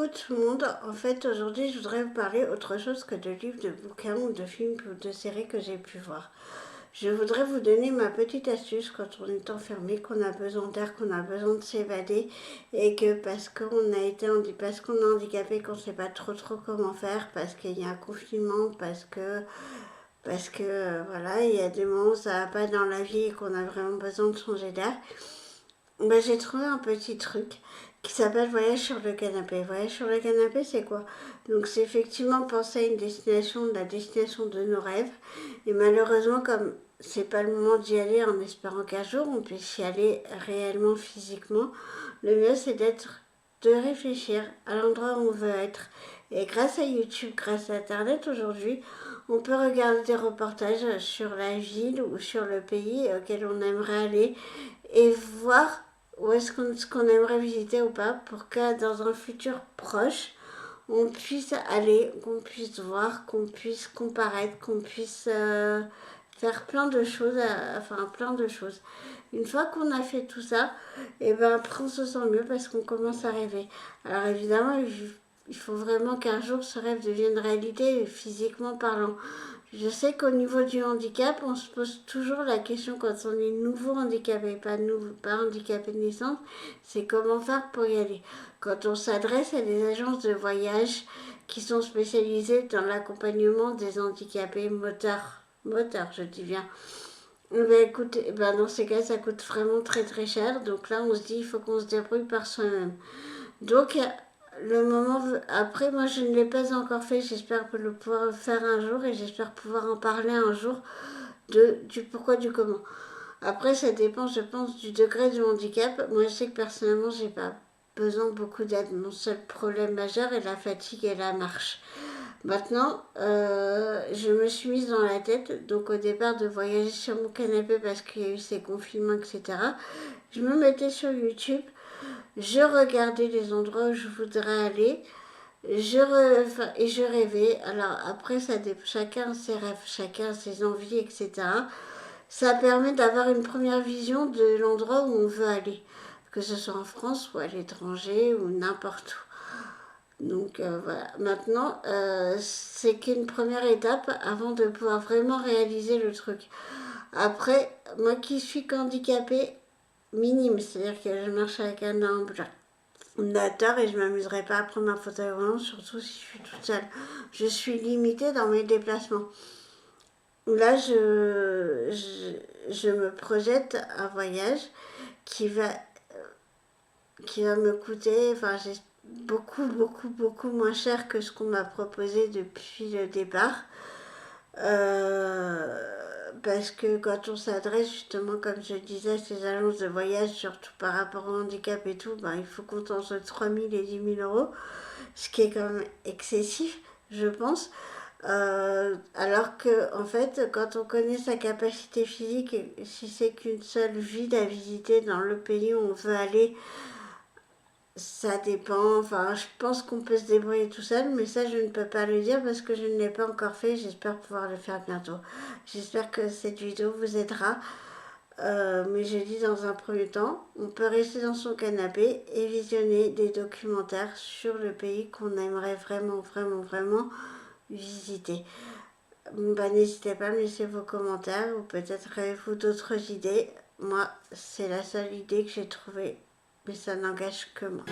coucou tout le monde. En fait, aujourd'hui, je voudrais vous parler autre chose que de livres, de bouquins ou de films ou de séries que j'ai pu voir. Je voudrais vous donner ma petite astuce quand on est enfermé, qu'on a besoin d'air, qu'on a besoin de s'évader et que parce qu'on est handicapé, qu'on ne sait pas trop comment faire, parce qu'il y a un confinement, parce que voilà, il y a des moments où ça va pas dans la vie et qu'on a vraiment besoin de changer d'air. Ben, j'ai trouvé un petit truc qui s'appelle Voyage sur le canapé. Voyage sur le canapé, c'est quoi? Donc, c'est effectivement penser à une destination, la destination de nos rêves. Et malheureusement, comme c'est pas le moment d'y aller en espérant qu'un jour on puisse y aller réellement physiquement, le mieux c'est de réfléchir à l'endroit où on veut être. Et grâce à YouTube, grâce à Internet aujourd'hui, on peut regarder des reportages sur la ville ou sur le pays auquel on aimerait aller et voir où est-ce ce qu'on aimerait visiter ou pas pour que dans un futur proche, on puisse aller, qu'on puisse voir, qu'on puisse comparaître, qu'on puisse faire plein de choses, enfin plein de choses. Une fois qu'on a fait tout ça, et ben après on se sent mieux parce qu'on commence à rêver. Alors évidemment, il faut vraiment qu'un jour ce rêve devienne réalité physiquement parlant. Je sais qu'au niveau du handicap, on se pose toujours la question quand on est nouveau handicapé, pas handicapé de naissance, c'est comment faire pour y aller. Quand on s'adresse à des agences de voyage qui sont spécialisées dans l'accompagnement des handicapés moteurs, je dis bien. Ben écoute, ben dans ces cas, ça coûte vraiment très cher. Donc là, on se dit, il faut qu'on se débrouille par soi-même. Donc, le moment après, moi je ne l'ai pas encore fait, j'espère le pouvoir le faire un jour et j'espère pouvoir en parler un jour du pourquoi, du comment. Après, ça dépend, je pense, du degré du handicap. Moi, je sais que personnellement, j'ai pas besoin de beaucoup d'aide. Mon seul problème majeur est la fatigue et la marche. Maintenant, je me suis mise dans la tête, donc au départ, de voyager sur mon canapé parce qu'il y a eu ces confinements, etc. Je me mettais sur YouTube, je regardais les endroits où je voudrais aller, et je rêvais. Alors après, chacun a ses rêves, chacun a ses envies, etc. Ça permet d'avoir une première vision de l'endroit où on veut aller, que ce soit en France ou à l'étranger ou n'importe où. Donc voilà, maintenant, c'est qu'une première étape avant de pouvoir vraiment réaliser le truc. Après, moi qui suis handicapée minime, c'est-à-dire que je marche avec un ambulateur et je ne m'amuserai pas à prendre un fauteuil roulant, surtout si je suis toute seule. Je suis limitée dans mes déplacements. Là, je me projette un voyage qui va, qui va me coûter, enfin, beaucoup moins cher que ce qu'on m'a proposé depuis le départ. Parce que quand on s'adresse justement, comme je disais, à ces agences de voyage, surtout par rapport au handicap et tout, ben, il faut compter entre 3 000 et 10 000 euros, ce qui est quand même excessif, je pense. Alors que, en fait, quand on connaît sa capacité physique, et si c'est qu'une seule ville à visiter dans le pays où on veut aller, ça dépend. Enfin, je pense qu'on peut se débrouiller tout seul, mais ça, je ne peux pas le dire parce que je ne l'ai pas encore fait. J'espère pouvoir le faire bientôt. J'espère que cette vidéo vous aidera. Mais je dis dans un premier temps, on peut rester dans son canapé et visionner des documentaires sur le pays qu'on aimerait vraiment visiter. Bah, n'hésitez pas à me laisser vos commentaires ou peut-être avez-vous d'autres idées. Moi, c'est la seule idée que j'ai trouvée, mais ça n'engage que moi.